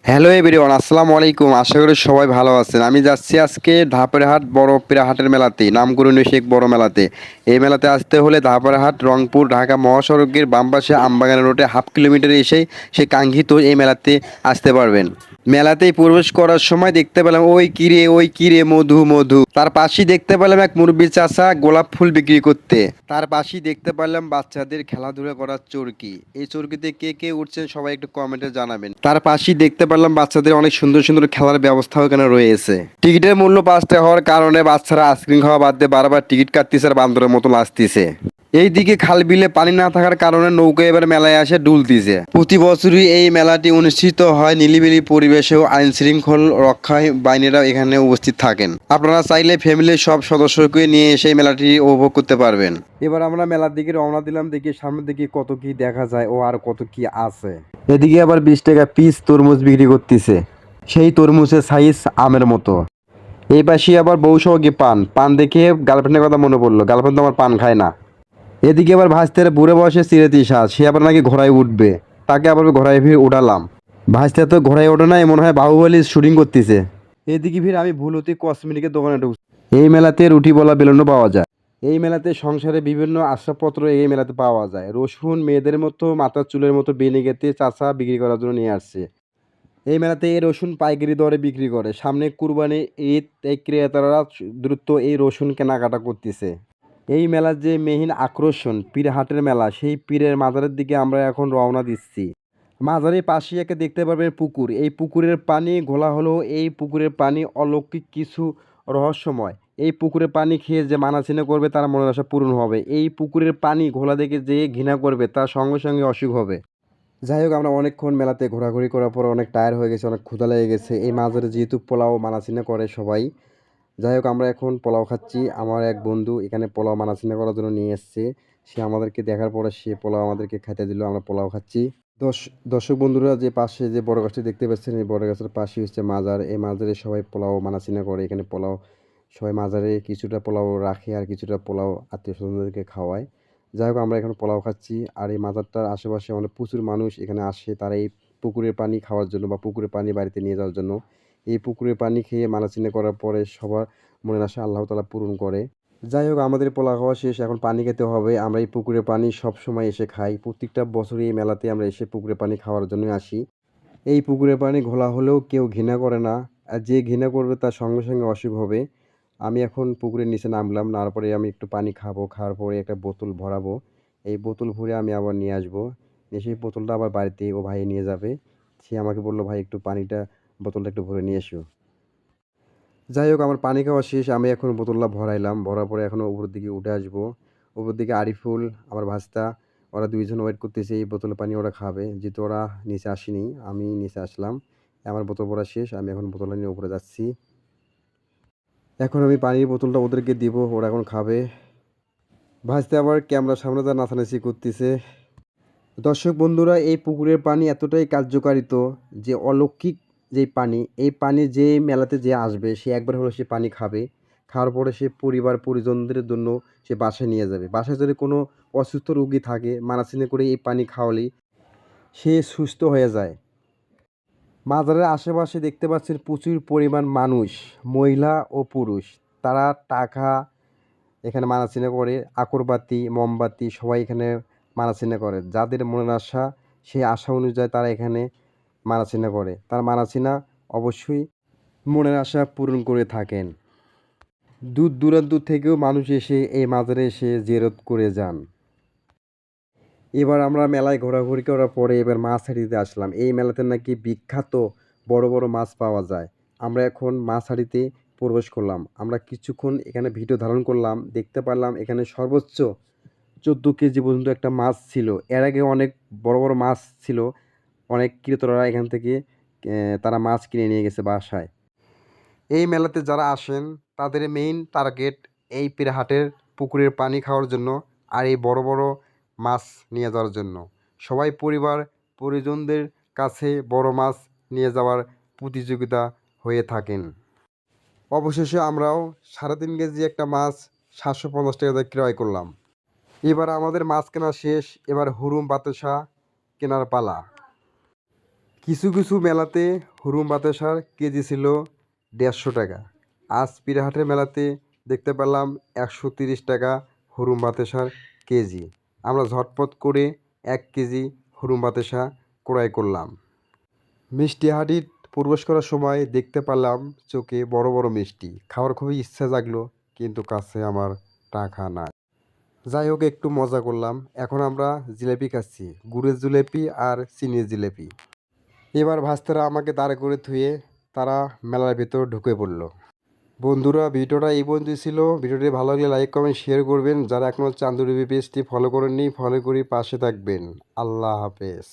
Hello everyone, আসসালামু আলাইকুম। আশা করি সবাই ভালো আছেন। আমি যাচ্ছি আজকে ধাপেরহাট বড় হাটের মেলাতে, নামকরণীয় শেখ বড় মেলাতে। এই মেলাতে আসতে হলে ধাপেরহাট রংপুর ঢাকা মহাসড়কের বাম পাশে আমবাগান রোডে হাফ কিলোমিটার এসেই সে কাঙ্ক্ষিত এই মেলাতে আসতে পারবেন। মেলাতেই প্রবেশ করার সময় দেখতে পেলাম ওই কিরে মধু মধু। তার পাশেই দেখতে পেলাম এক মুরব্বি চাচা গোলাপ ফুল বিক্রি করতে। তার পাশেই দেখতে পারলাম বাচ্চাদের খেলাধুলা করার চরকি। এই চরকিতে কে কে উঠছেন সবাই একটু কমেন্টে জানাবেন। তার পাশেই দেখতে পারলাম বাচ্চাদের অনেক সুন্দর সুন্দর খেলার ব্যবস্থাও এখানে রয়েছে। টিকিটের মূল্য 5 টাকা হওয়ার কারণে বাচ্চারা আইসক্রিম খাওয়া বাদ দিয়ে বারবার টিকিট কাটতেছে আর বান্দরের মতো আসতেছে। এইদিকে খাল বিলে পানি না থাকার কারণে নৌকা এবার মেলায় আসে ডুলতিছে। প্রতি বছরই এই মেলাটি অনুষ্ঠিত হয় নিলিবিলি পরিবেশে ও আইন শৃঙ্খল রক্ষায় বাহিনীরা এখানে উপস্থিত থাকেন। আপনারা চাইলে ফ্যামিলির সব সদস্যকে নিয়ে এসে এই মেলাটি উপভোগ করতে পারবেন। এবার আমরা মেলার দিকে রওনা দিলাম, দেখি সামনের দিকে কত কি দেখা যায় ও আর কত কি আছে। এদিকে আবার 20 টাকা পিস তরমুজ বিক্রি করতেছে, সেই তরমুজের সাইজ আমের মতো। এই পাশে আবার বউ সহগী পান পান দেখে গার্লফ্রেন্ডের কথা মনে পড়লো, গার্লফ্রেন্ড তো আমার পান খায় না। এদিকে আবার ভাজতের বুড়ে বয়সে চিরেতি সাজ, সে আবার নাকি ঘোড়ায় উঠবে, তাকে আবার ঘোড়ায় ফিরে উঠালাম। ভাজতে তো ঘোড়ায় ওঠে নাই, মনে হয় বাহুবলী শুটিং করতেছে। এদিকে ফির আমি ভুল হতে কসমেটিকের দোকানে ঢুকছি। এই মেলাতে রুটি বলা বেলুনও পাওয়া যায়। এই মেলাতে সংসারে বিভিন্ন আসবাবপত্র এই মেলাতে পাওয়া যায়। রসুন মেয়েদের মতো মাথার চুলের মতো বেনে গেতে চাচা বিক্রি করার জন্য নিয়ে আসছে। এই মেলাতে এই রসুন পাইকারি দরে বিক্রি করে। সামনে কুরবানি ঈদ, এই ক্রেতারা দ্রুত এই রসুন কেনাকাটা করতেছে। এই মেলার যে মেইন আকর্ষণ পীরহাটের মেলা, সেই পীরের মাজারের দিকে আমরা এখন রওনা দিচ্ছি। মাজারের পাশে একে দেখতে পারবেন পুকুর। এই পুকুরের পানি ঘোলা হলেও এই পুকুরের পানি অলৌকিক কিছু রহস্যময়। এই পুকুরের পানি খেয়ে যে মানাছিনা করবে তার মনের আশা পূরণ হবে। এই পুকুরের পানি ঘোলা দেখে যে ঘৃণা করবে তার সঙ্গে সঙ্গে অসুখ হবে। যাই হোক, আমরা অনেকক্ষণ মেলাতে ঘোরাঘুরি করার পর অনেক টায়ার হয়ে গেছে, অনেক ক্ষুধা লেগে গেছে। এই মাজারে যেহেতু পোলাও মানাছিনা করে সবাই, যাই হোক আমরা এখন পোলাও খাচ্ছি। আমার এক বন্ধু এখানে পোলাও মানাচিনা করার জন্য নিয়ে এসছে। সে আমাদেরকে দেখার পরে সে পোলাও আমাদেরকে খাইতে দিল, আমরা পোলাও খাচ্ছি। দশ দর্শক বন্ধুরা, যে পাশে যে বড় গাছটি দেখতে পাচ্ছেন, এই বড় গাছের পাশে হচ্ছে মাজার। এই মাজারে সবাই পোলাও মানাচিনা করে। এখানে পোলাও সবাই মাজারে কিছুটা পোলাও রাখে আর কিছুটা পোলাও আত্মীয় স্বজনদেরকে খাওয়ায়। যাই হোক আমরা এখন পোলাও খাচ্ছি। আর এই মাজারটার আশেপাশে অনেক প্রচুর মানুষ এখানে আসে, তারা এই পুকুরের পানি খাওয়ার জন্য বা পুকুরের পানি বাড়িতে নিয়ে যাওয়ার জন্য। এই পুকুরের পানি খেয়ে মানাচিনা করার পরে সবার মনের আশা আল্লাহ তাআলা পূরণ করে। যাই হোক আমাদের পোলাও খাওয়া শেষ, এখন পানি খেতে হবে। আমরা এই পুকুরের পানি সবসময় এসে খাই। প্রত্যেকটা বছরই এই মেলাতে আমরা এসে পুকুরের পানি খাওয়ার জন্যই আসি। এই পুকুরের পানি ঘোলা হলেও কেউ ঘৃণা করে না। আর যে ঘৃণা করবে তার সঙ্গে সঙ্গে অসুখ হবে। আমি এখন পুকুরের নিচে নামলাম, নামার পরে আমি একটু পানি খাবো, খাওয়ার পরে একটা বোতল ভরাবো। এই বোতল ভরে আমি আবার নিয়ে আসবো। এসে এই বোতলটা আবার বাড়িতে ও ভাই নিয়ে যাবে। সে আমাকে বলল, ভাই একটু পানিটা বোতলটা একটু ভরে নিয়ে এসো। যাই হোক আমার পানি খাওয়া শেষ, আমি এখন বোতলটা ভরাইলাম। ভরার পরে এখন উপরের দিকে উঠে আসবো। উপরের দিকে আরিফুল, আমার ভাস্তা, ওরা দুইজন ওয়েট করতেছে এই বোতলের পানি ওরা খাবে। যেহেতু ওরা নিচে আসেনি, আমি নিচে আসলাম। আমার বোতল ভরা শেষ, আমি এখন বোতলটা নিয়ে উপরে যাচ্ছি। এখন আমি পানির বোতলটা ওদেরকে দিব, ওরা এখন খাবে। ভাসতে আবার ক্যামেরার সামনে যা নাচানাচি করতেছে। দর্শক বন্ধুরা, এই পুকুরের পানি এতটাই কার্যকারিত যে অলৌকিক যেই পানি, এই পানি যে মেলাতে যে আসবে সে একবার হলো সে পানি খাবে। খাওয়ার পরে সে পরিবার পরিজনদের জন্য সে বাসায় নিয়ে যাবে। বাসায় যদি কোনো অসুস্থ রোগী থাকে, মানাসিনে করে এই পানি খাওয়ালেই সে সুস্থ হয়ে যায়। মাজারের আশেপাশে দেখতে পাচ্ছেন প্রচুর পরিমাণ মানুষ, মহিলা ও পুরুষ। তারা টাকা এখানে মানাচিনা করে, আকরবাতি মোমবাতি সবাই এখানে মানাচিনা করে। যাদের মনের আশা সেই আশা অনুযায়ী তারা এখানে মানাচিনা করে। তার মানাচিনা অবশ্যই মনের আশা পূরণ করে থাকেন। দূর দূরান্ত থেকেও মানুষ এসে এই মাজারে এসে জিয়ারত করে যান। এবার আমরা মেলায় ঘোরাঘুরি করার পরে এবার মাছ হাঁড়িতে আসলাম। এই মেলাতে নাকি বিখ্যাত বড় বড় মাছ পাওয়া যায়। আমরা এখন মাছ হাঁড়িতে প্রবেশ করলাম। আমরা কিছুক্ষণ এখানে ভিডিও ধারণ করলাম, দেখতে পারলাম এখানে সর্বোচ্চ 14 কেজি পর্যন্ত একটা মাছ ছিল। এর আগে অনেক বড় বড় মাছ ছিল। অনেক ক্রেতারা এখান থেকে তারা মাছ কিনে নিয়ে গেছে বাসায়। এই মেলাতে যারা আসেন তাদের মেইন টার্গেট এই পীরহাটের পুকুরের পানি খাওয়ার জন্য আর এই বড় বড় মাছ নিয়ে যাওয়ার জন্য। সবাই পরিবার পরিজনদের কাছে বড় মাছ নিয়ে যাওয়ার প্রতিযোগিতা হয়ে থাকেন। অবশেষে আমরাও 3.5 কেজি একটা মাছ 750 টাকা দিয়ে ক্রয় করলাম। এবার আমাদের মাছ কেনা শেষ, এবার হুরুম বাতাসা কেনার পালা। কিছু কিছু মেলাতে হুরুম বাতাসার কেজি ছিল 150 টাকা। আজ পিরাহাটের মেলাতে দেখতে পেলাম 130 টাকা হুরুম বাতাসার কেজি। আমরা ঝটপট করে 1 কেজি হুরুম বাতাসা ক্রয় করলাম। মিষ্টি হাঁটির প্রবেশ করার সময় দেখতে পেলাম চোখে বড় বড় মিষ্টি। খাওয়ার খুবই ইচ্ছা জাগলো, কিন্তু কাছে আমার টাকা নাই। যাই হোক, একটু মজা করলাম। এখন আমরা জিলাপি খাচ্ছি, গুড়ের জিলাপি আর চিনির জিলাপি। এবার ভাস্তারা আমাকে দাঁড় করে থুয়ে তারা মেলার ভেতর ঢুকে পড়লো। বন্ধুরা, ভিডিওটা এই পর্যন্তই ছিল। ভিডিওটি ভালো লাগলে লাইক কমেন্ট শেয়ার করবেন। যারা এখনও চান্দু টিভি পেজটি ফলো করেননি, ফলো করে পাশে থাকবেন। আল্লাহ হাফেজ।